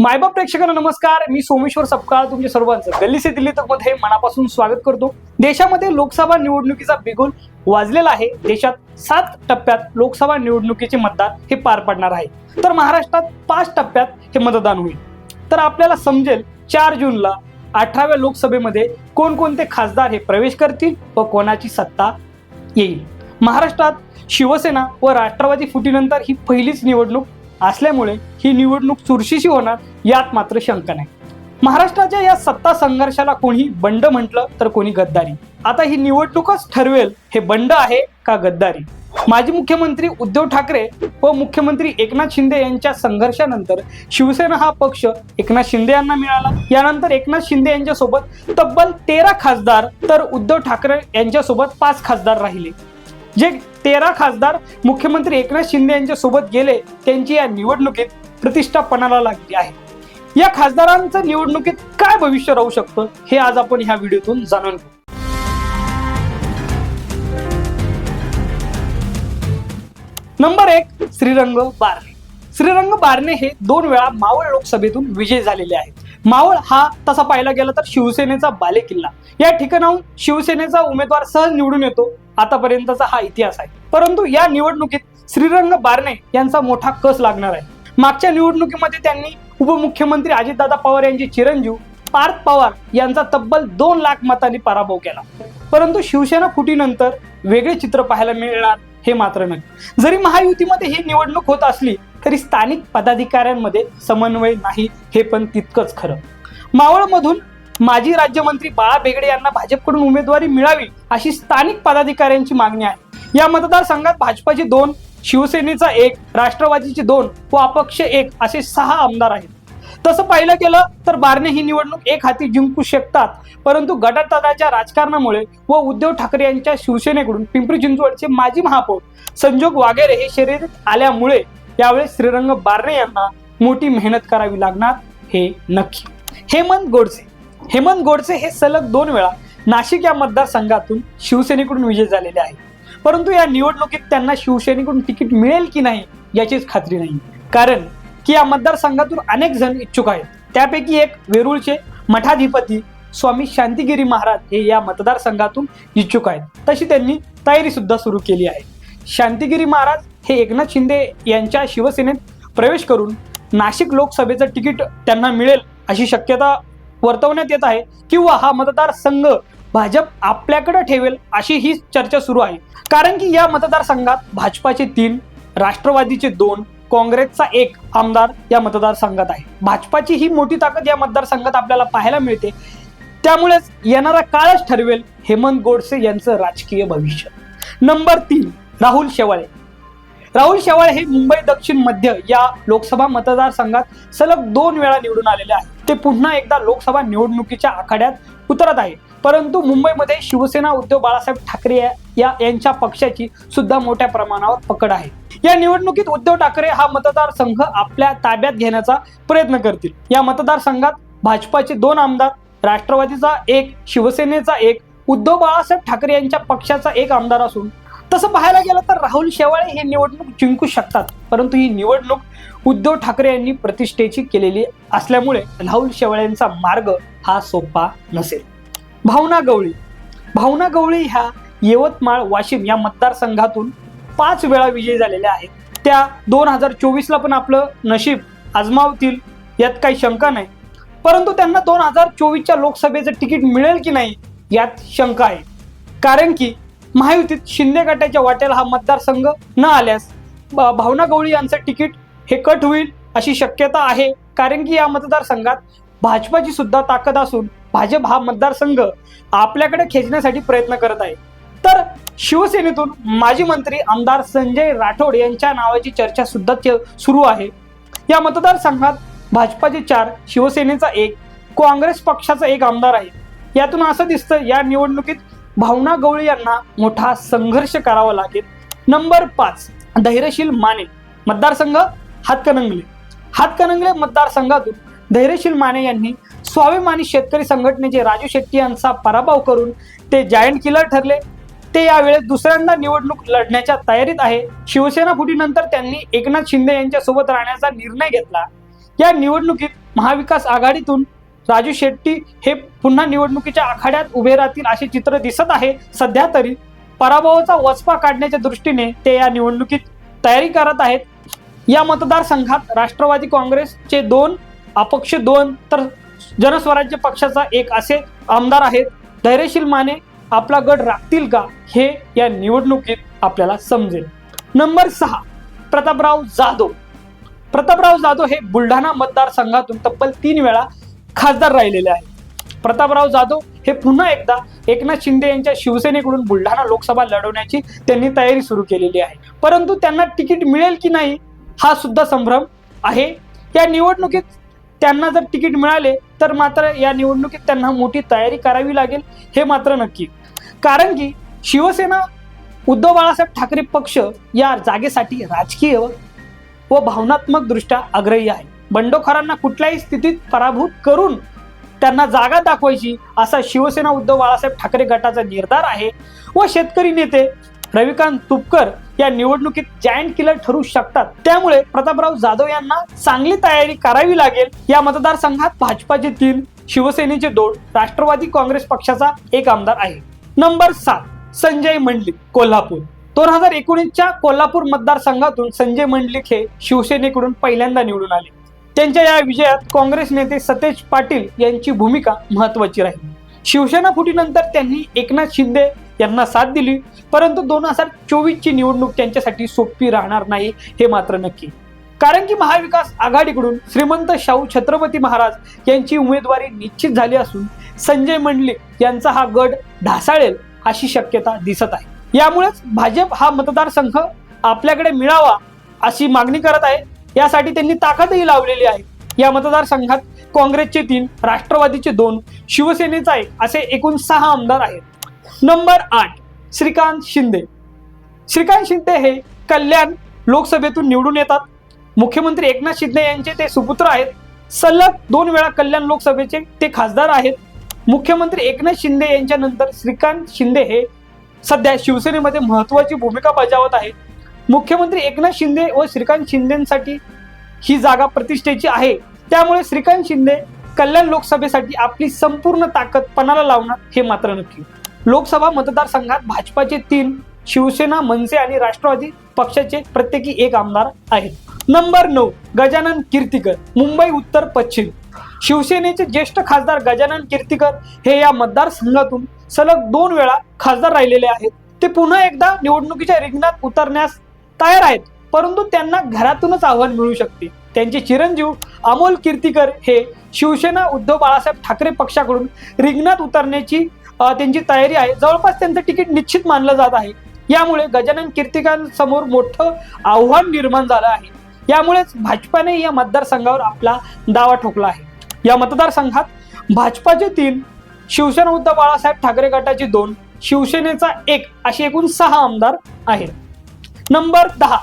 मायबाप प्रेक्षकांना नमस्कार. मी सोमेश्वर सपकाळ तुमच्या सर्वांचं गल्ली से दिल्ली तक मध्ये मनापासून स्वागत करतो. देशामध्ये लोकसभा निवडणुकीचा बिगुल वाजलेला आहे. देशात 7 टप्प्यात लोकसभा निवडणुकीचे मतदान हे पार पडणार आहे, तर महाराष्ट्रात 5 टप्प्यात हे मतदान होईल. तर आपल्याला समजेल 4 जूनला 18व्या लोकसभेमध्ये कोणकोणते खासदार हे प्रवेश करतील व कोणाची सत्ता येईल. महाराष्ट्रात शिवसेना व राष्ट्रवादी फुटीनंतर ही पहिलीच निवडणूक असल्यामुळे ही निवडणूक चुरशीची होणार यात मात्र शंका नाही. महाराष्ट्राच्या या सत्ता संघर्षाला कोणी बंड म्हटलं तर कोणी गद्दारी. आता ही निवडणूकच ठरवेल हे बंड आहे का गद्दारी. माजी मुख्यमंत्री उद्धव ठाकरे व मुख्यमंत्री एकनाथ शिंदे यांच्या संघर्षानंतर शिवसेना हा पक्ष एकनाथ शिंदे यांना मिळाला. यानंतर एकनाथ शिंदे यांच्या सोबत तब्बल 13 खासदार तर उद्धव ठाकरे यांच्यासोबत 5 खासदार राहिले. जे 13 खासदार मुख्यमंत्री एकनाथ शिंदे यांच्या सोबत गेले त्यांची या निवडणुकीत प्रतिष्ठा पणाला लागली आहे. या खासदारांचं निवडणुकीत काय भविष्य राहू शकतं हे आज आपण ह्या व्हिडिओतून जाणून घेऊ. नंबर 1, श्रीरंग बारणे. श्रीरंग बारणे हे 2 वेळा मावळ लोकसभेतून विजयी झालेले आहेत. मावळ हा तसा पाहायला गेला तर शिवसेनेचा बालेकिल्ला. या ठिकाणाहून शिवसेनेचा उमेदवार सहज निवडून येतो, आतापर्यंतचा हा इतिहास आहे. परंतु या निवडणुकीत श्रीरंग बारणे यांचा मोठा कस लागणार आहे. मागच्या निवडणुकीमध्ये त्यांनी उपमुख्यमंत्री अजितदादा पवार यांचे चिरंजीव पार्थ पवार यांचा तब्बल 2 लाख मतांनी पराभव केला. परंतु शिवसेना फुटीनंतर वेगळे चित्र पाहायला मिळणार हे मात्र नक्की. जरी महायुतीमध्ये ही निवडणूक होत असली तरी स्थानिक पदाधिकाऱ्यांमध्ये समन्वय नाही हे पण तितकंच खरं. मावळमधून माजी राज्यमंत्री बाळा बेगडे यांना भाजपकडून उमेदवारी मिळावी अशी स्थानिक पदाधिकाऱ्यांची मागणी आहे. या मतदारसंघात भाजपाचे 2, शिवसेनेचा 1, राष्ट्रवादीचे 2 व अपक्ष 1 असे 6 आमदार आहेत. तसं पाहिलं गेलं तर बारणे ही निवडणूक एक हाती जिंकू शकतात, परंतु गटातटाच्या राजकारणामुळे व उद्धव ठाकरे यांच्या शिवसेनेकडून पिंपरी चिंचवडचे माजी महापौर संजोग वागेरे हे शर्यतीत आल्यामुळे यावेळेस श्रीरंग बारणे यांना मोठी मेहनत करावी लागणार हे नक्की. हेमंत गोडसे हे सलग 2 वेळा नाशिक या मतदारसंघातून शिवसेनेकडून विजय झालेले आहेत. परंतु या निवडणुकीत त्यांना शिवसेनेकडून तिकीट मिळेल की नाही याचीच खात्री नाही, कारण की या मतदारसंघातून अनेक जण इच्छुक आहेत. त्यापैकी एक वेरूळचे मठाधिपती स्वामी शांतिगिरी महाराज हे या मतदारसंघातून इच्छुक आहेत. तशी त्यांनी तयारी सुद्धा सुरू केली आहे. शांतिगिरी महाराज हे एकनाथ शिंदे यांच्या शिवसेनेत प्रवेश करून नाशिक लोकसभेचं तिकीट त्यांना मिळेल अशी शक्यता वर्तवण्यात येत आहे, किंवा हा मतदारसंघ भाजप आपल्याकडे ठेवेल अशी ही चर्चा सुरू आहे. कारण की या मतदारसंघात भाजपाचे 3, राष्ट्रवादीचे 2, काँग्रेसचा 1 आमदार या मतदारसंघात आहे. भाजपाची ही मोठी ताकद या मतदारसंघात आपल्याला पाहायला मिळते. त्यामुळेच येणारा काळच ठरवेल हेमंत गोडसे यांचं राजकीय भविष्य. नंबर 3, राहुल शेवाळे. राहुल शेवाळे हे मुंबई दक्षिण मध्य या लोकसभा मतदारसंघात सलग 2 वेळा निवडून आलेले आहेत. ते पुन्हा एकदा लोकसभा निवडणुकीच्या आखाड्यात उतरत आहे. परंतु मुंबईमध्ये शिवसेना उद्धव बाळासाहेब ठाकरे यांच्या पक्षाची सुद्धा मोठ्या प्रमाणावर पकड आहे. या निवडणुकीत उद्धव ठाकरे हा मतदारसंघ आपल्या ताब्यात घेण्याचा प्रयत्न करतील. या मतदारसंघात भाजपाचे 2 आमदार, राष्ट्रवादीचा 1, शिवसेनेचा 1, उद्धव बाळासाहेब ठाकरे यांच्या पक्षाचा 1 आमदार असून तसं पाहायला गेलं तर राहुल शेवाळे हे निवडणूक जिंकू शकतात. परंतु ही निवडणूक उद्धव ठाकरे यांनी प्रतिष्ठेची केलेली असल्यामुळे राहुल शेवाळेंचा मार्ग हा सोपा नसेल. भावना गवळी ह्या यवतमाळ वाशिम या मतदारसंघातून 5 वेळा विजयी झालेल्या आहेत. त्या 2024ला पण आपलं नशीब आजमावतील यात काही शंका नाही. परंतु त्यांना 2024च्या लोकसभेचं तिकीट मिळेल की नाही यात शंका आहे. कारण की महायुतीत शिंदे गटाच्या वाट्याला हा मतदारसंघ न आल्यास भावना गवळी यांचं तिकीट हे कट होईल अशी शक्यता आहे. कारण की या मतदारसंघात भाजपाची सुद्धा ताकद असून भाजप हा मतदारसंघ आपल्याकडे खेचण्यासाठी प्रयत्न करत आहे. तर शिवसेनेतून माजी मंत्री आमदार संजय राठोड यांच्या नावाची चर्चा सुद्धा सुरू आहे. या मतदारसंघात भाजपाचे 4, शिवसेनेचा 1, काँग्रेस पक्षाचा 1 आमदार आहे. यातून असं दिसतं या निवडणुकीत भावना गवळी यांना मोठा संघर्ष करावा लागेल. नंबर 5, धैर्यशील माने. मतदारसंघ हातकणंगले मतदारसंघातून धैर्यशील माने यांनी स्वाभिमानी शेतकरी संघटनेचे राजू शेट्टी यांचा पराभव करून ते जायंट किलर ठरले. ते यावेळेस दुसऱ्यांदा निवडणूक लढण्याच्या तयारीत आहे. शिवसेना फुटीनंतर त्यांनी एकनाथ शिंदे यांच्या सोबत राहण्याचा निर्णय घेतला. या निवडणुकीत महाविकास आघाडीतून राजू शेट्टी हे पुन्हा निवडणुकीच्या आखाड्यात उभे राहतील असे चित्र दिसत आहे. सध्या तरी पराभवाचा वचपा काढण्याच्या दृष्टीने ते या निवडणुकीत तयारी करत आहेत. या मतदारसंघात राष्ट्रवादी काँग्रेसचे 2, अपक्ष 2 तर जनस्वराज्य पक्षाचा 1 असे आमदार आहेत. धैर्यशील माने आपला गड राखतील का हे या निवडणुकीत आपल्याला समजेल. नंबर 6 प्रतापराव जाधव. प्रतापराव जाधव हे बुलढाणा मतदारसंघातून तब्बल 3 वेळा खासदार राहिलेले आहेत. प्रतापराव जाधव हे पुन्हा एकदा एकनाथ शिंदे यांच्या शिवसेनेकडून बुलढाणा लोकसभा लढवण्याची त्यांनी तयारी सुरू केलेली आहे. परंतु त्यांना तिकीट मिळेल की नाही हा सुद्धा संभ्रम आहे. या निवडणुकीत त्यांना जर तिकीट मिळाले तर मात्र या निवडणुकीत त्यांना मोठी तयारी करावी लागेल हे मात्र नक्की. कारण की शिवसेना उद्धव बाळासाहेब ठाकरे पक्ष या जागेसाठी राजकीय व भावनात्मक दृष्ट्या आग्रही आहे. बंडखोरांना कुठल्याही स्थितीत पराभूत करून त्यांना जागा दाखवायची असा शिवसेना उद्धव बाळासाहेब ठाकरे गटाचा निर्धार आहे. व शेतकरी नेते रविकांत तुपकर या निवडणुकीत जायंट किलर ठरू शकतात. त्यामुळे प्रतापराव जाधव यांना चांगली तयारी करावी लागेल. या मतदारसंघात भाजपाचे 3, शिवसेनेचे 2, राष्ट्रवादी काँग्रेस पक्षाचा 1 आमदार आहे. नंबर 7 संजय मंडलिक कोल्हापूर. 2019च्या कोल्हापूर मतदारसंघातून संजय मंडलिक हे शिवसेनेकडून पहिल्यांदा निवडून आले. त्यांच्या या विजयात काँग्रेस नेते सतेज पाटील यांची भूमिका महत्वाची राहिली. शिवसेना फुटीनंतर त्यांनी एकनाथ शिंदे यांना साथ दिली. परंतु 2024ची निवडणूक त्यांच्यासाठी सोपी राहणार नाही हे मात्र नक्की. कारण की महाविकास आघाडीकडून श्रीमंत शाहू छत्रपती महाराज यांची उमेदवारी निश्चित झाली असून संजय मंडलिक यांचा हा गड ढासळेल अशी शक्यता दिसत आहे. यामुळेच भाजप हा मतदारसंघ आपल्याकडे मिळावा अशी मागणी करत आहे. यासाठी त्यांनी ताकदही लावलेली आहे. या मतदारसंघात काँग्रेसचे 3, राष्ट्रवादीचे 2, शिवसेनेचा 1 असे एकूण 6 आमदार आहेत. नंबर 8 श्रीकांत शिंदे. श्रीकांत शिंदे हे कल्याण लोकसभेतून निवडून येतात. मुख्यमंत्री एकनाथ शिंदे यांचे ते सुपुत्र आहेत. सलग 2 वेळा कल्याण लोकसभेचे ते खासदार आहेत. मुख्यमंत्री एकनाथ शिंदे यांच्या नंतर श्रीकांत शिंदे हे सध्या शिवसेनेमध्ये महत्वाची भूमिका बजावत आहेत. मुख्यमंत्री एकनाथ शिंदे व श्रीकांत शिंदेसाठी ही जागा प्रतिष्ठेची आहे. त्यामुळे श्रीकांत शिंदे कल्याण लोकसभेसाठी आपली संपूर्ण ताकद पणाला लावणार हे मात्र नक्की. लोकसभा मतदारसंघात भाजपाचे 3, शिवसेना, मनसे आणि राष्ट्रवादी पक्षाचे प्रत्येकी 1 आमदार आहेत. नंबर 9 गजानन कीर्तीकर मुंबई उत्तर पश्चिम. शिवसेनेचे ज्येष्ठ खासदार गजानन कीर्तीकर हे या मतदारसंघातून सलग 2 वेळा खासदार राहिलेले आहेत. ते पुन्हा एकदा निवडणुकीच्या रिंगणात उतरण्यास तयार आहेत. परंतु त्यांना घरातूनच आव्हान मिळू शकते. त्यांचे चिरंजीव अमोल कीर्तीकर हे शिवसेना उद्धव बाळासाहेब ठाकरे पक्षाकडून रिंगणात उतरण्याची त्यांची तयारी आहे. जवळपास त्यांचं तिकीट निश्चित मानलं जात आहे. यामुळे गजानन कीर्तीकरांसमोर मोठं आव्हान निर्माण झालं आहे. यामुळेच भाजपाने या मतदारसंघावर आपला दावा ठोकला आहे. या मतदारसंघात भाजपाचे 3, शिवसेना उद्धव बाळासाहेब ठाकरे गटाचे 2, शिवसेनेचा 1 असे एकूण 6 आमदार आहेत. नंबर 10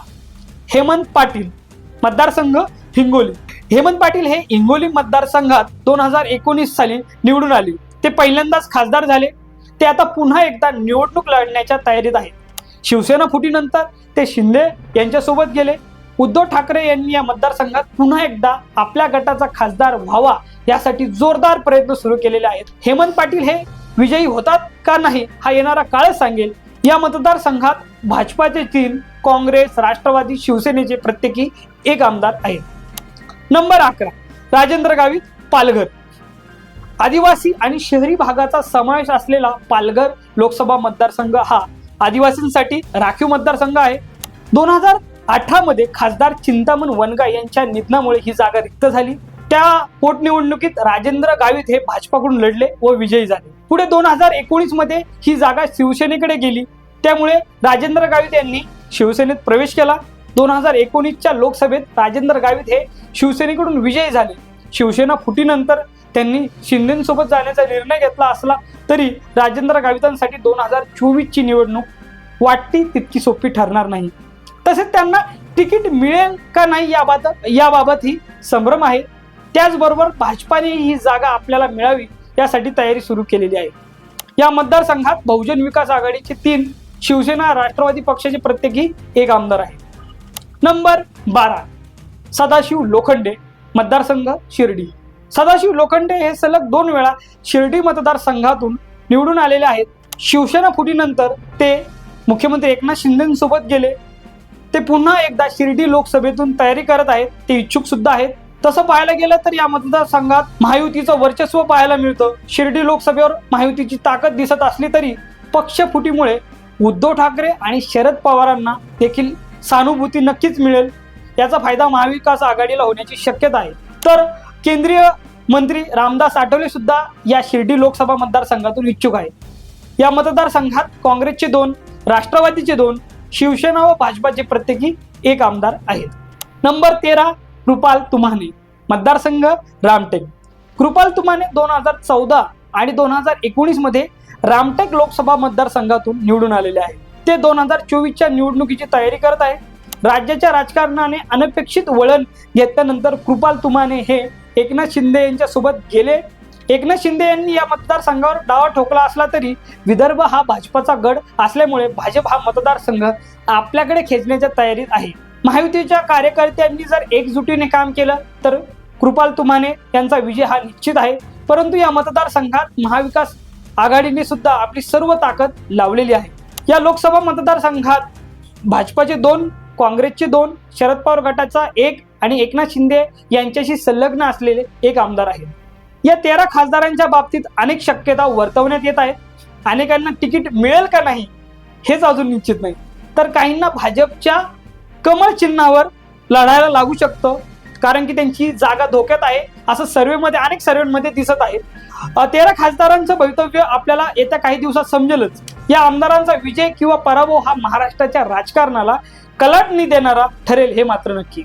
हेमंत पाटील मतदारसंघ हिंगोली. हेमंत पाटील हे हिंगोली मतदारसंघात 2019 साली निवडून आले. ते पहिल्यांदाच खासदार झाले. ते आता पुन्हा एकदा निवडणूक लढण्याच्या तयारीत आहेत. शिवसेना फुटीनंतर ते शिंदे यांच्यासोबत गेले. उद्धव ठाकरे यांनी या मतदारसंघात पुन्हा एकदा आपल्या गटाचा खासदार व्हावा यासाठी जोरदार प्रयत्न सुरू केलेले आहेत. हेमंत पाटील हे विजयी होतात का नाही हा येणारा काळच सांगेल. या मतदारसंघात भाजपाचे 3, काँग्रेस, राष्ट्रवादी, शिवसेनेचे प्रत्येकी 1 आमदार आहेत. नंबर 11 राजेंद्र गावित पालघर. आदिवासी आणि शहरी भागाचा समावेश असलेला पालघर लोकसभा मतदारसंघ हा आदिवासींसाठी राखीव मतदारसंघ आहे. 2018 मध्ये खासदार चिंतामण वनगा यांच्या निधनामुळे ही जागा रिक्त झाली. त्या पोटनिवडणुकीत राजेंद्र गावित हे भाजपाकडून लढले व विजयी झाले. पुढे 2019 मध्ये ही जागा शिवसेनेकडे गेली. त्यामुळे राजेंद्र गावित यांनी शिवसेनेत प्रवेश केला. 2019च्या लोकसभेत राजेंद्र गावित हे शिवसेनेकडून विजयी झाले. शिवसेना फुटीनंतर त्यांनी शिंदेसोबत जाण्याचा निर्णय घेतला असला तरी राजेंद्र गावितांसाठी 2024ची निवडणूक वाटती तितकी सोपी ठरणार नाही. तसेच त्यांना तिकीट मिळेल का नाही याबाबत ही संभ्रम आहे. त्याचबरोबर भाजपाने ही जागा आपल्याला मिळावी यासाठी तयारी सुरू केलेली आहे. या मतदारसंघात बहुजन विकास आघाडीचे 3, शिवसेना, राष्ट्रवादी पक्षाचे प्रत्येकी 1 आमदार आहे. नंबर 12 सदाशिव लोखंडे मतदारसंघ शिर्डी. सदाशिव लोखंडे हे सलग 2 वेळा शिर्डी मतदारसंघातून निवडून आलेले आहेत. शिवसेना फुटीनंतर ते मुख्यमंत्री एकनाथ शिंदेसोबत गेले. ते पुन्हा एकदा शिर्डी लोकसभेतून तयारी करत आहेत. ते इच्छुक सुद्धा आहेत. तसं पाहायला गेलं तर या मतदारसंघात महायुतीचं वर्चस्व पाहायला मिळतं. शिर्डी लोकसभेवर महायुतीची ताकद दिसत असली तरी पक्ष फुटीमुळे उद्धव ठाकरे आणि शरद पवारांना देखील सहानुभूती नक्कीच मिळेल. याचा फायदा महाविकास आघाडीला होण्याची शक्यता आहे. तर केंद्रीय मंत्री रामदास आठवले सुद्धा या शिर्डी लोकसभा मतदारसंघातून इच्छुक आहेत. या मतदारसंघात काँग्रेसचे 2, राष्ट्रवादीचे 2, शिवसेना व भाजपाचे प्रत्येकी 1 आमदार आहेत. नंबर 13 कृपाल तुमाने, मतदारसंघ रामटेक. कृपाल तुमाने 2014 आणि 2019 मध्ये रामटेक लोकसभा मतदारसंघातून निवडून आलेले आहेत. ते 2024च्या निवडणुकीची तयारी करत आहेत. राज्याच्या राजकारणाने अनपेक्षित वळण घेतल्यानंतर कृपाल तुमाने हे एकनाथ शिंदे यांच्या सोबत गेले. एकनाथ शिंदे यांनी या मतदारसंघावर डावा ठोकला असला तरी विदर्भ हा भाजपाचा गड असल्यामुळे भाजप हा मतदारसंघ आपल्याकडे खेचण्याच्या तयारीत आहे. महायुतीच्या कार्यकर्त्यांनी जर एकजुटीने काम केलं तर कृपाल तुमाने यांचा विजय हा निश्चित आहे. परंतु या मतदारसंघात महाविकास आघाडीने सुद्धा आपली सर्व ताकद लावलेली आहे. या लोकसभा मतदारसंघात भाजपाचे 2, काँग्रेसचे 2, शरद पवार गटाचा 1 आणि एकनाथ शिंदे यांच्याशी संलग्न असलेले 1 आमदार आहेत. या 13 खासदारांच्या बाबतीत अनेक शक्यता वर्तवण्यात येत आहेत. अनेकांना तिकीट मिळेल का नाही हेच अजून निश्चित नाही. तर काहींना भाजपच्या कमळ चिन्हावर लढायला लागू शकतं, कारण की त्यांची जागा धोक्यात आहे असं अनेक सर्वेमध्ये दिसत आहे. 13 खासदारांचं भवितव्य आपल्याला येत्या काही दिवसात समजेलच. या आमदारांचा विजय किंवा पराभव हा महाराष्ट्राच्या राजकारणाला कलाटणी देणारा ठरेल हे मात्र नक्की.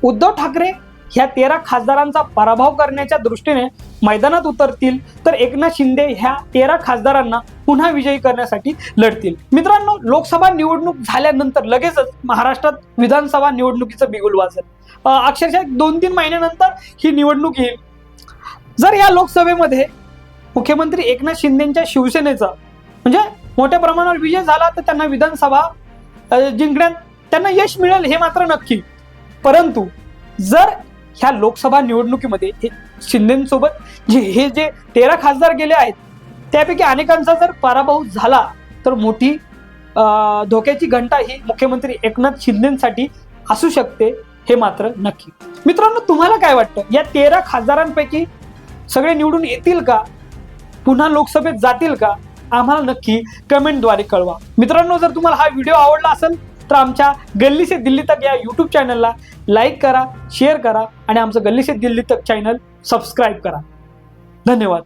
उद्धव ठाकरे ह्या 13 खासदारांचा पराभव करण्याच्या दृष्टीने मैदानात उतरतील तर एकनाथ शिंदे ह्या 13 खासदारांना पुन्हा विजयी करण्यासाठी लढतील. मित्रांनो, लोकसभा निवडणूक झाल्यानंतर लगेचच महाराष्ट्रात विधानसभा निवडणुकीचं बिगुल वाजेल. अक्षरशः 2-3 महिन्यानंतर ही निवडणूक येईल. जर या लोकसभेमध्ये मुख्यमंत्री एकनाथ शिंदेच्या शिवसेनेचा म्हणजे मोठ्या प्रमाणावर विजय झाला तर त्यांना विधानसभा जिंकण्यात त्यांना यश मिळेल हे मात्र नक्की. परंतु जर ह्या लोकसभा निवडणुकीमध्ये शिंदेसोबत जे 13 खासदार गेले आहेत त्यापैकी अनेकांचा जर पराभव झाला तर मोठी धोक्याची घंटा ही मुख्यमंत्री एकनाथ शिंदेसाठी असू शकते हे मात्र नक्की. मित्रांनो, तुम्हाला काय वाटतं, या 13 खासदारांपैकी सगळे निवडून येतील का, पुन्हा लोकसभेत जातील का? आम्हाला नक्की कमेंटद्वारे कळवा. मित्रांनो, जर तुम्हाला हा व्हिडिओ आवडला असेल तर आमच्या गल्ली से दिल्ली तक या यूट्यूब चॅनलला लाईक करा, शेअर करा आणि आमचं गल्ली से दिल्ली तक चॅनल सबस्क्राईब करा. धन्यवाद.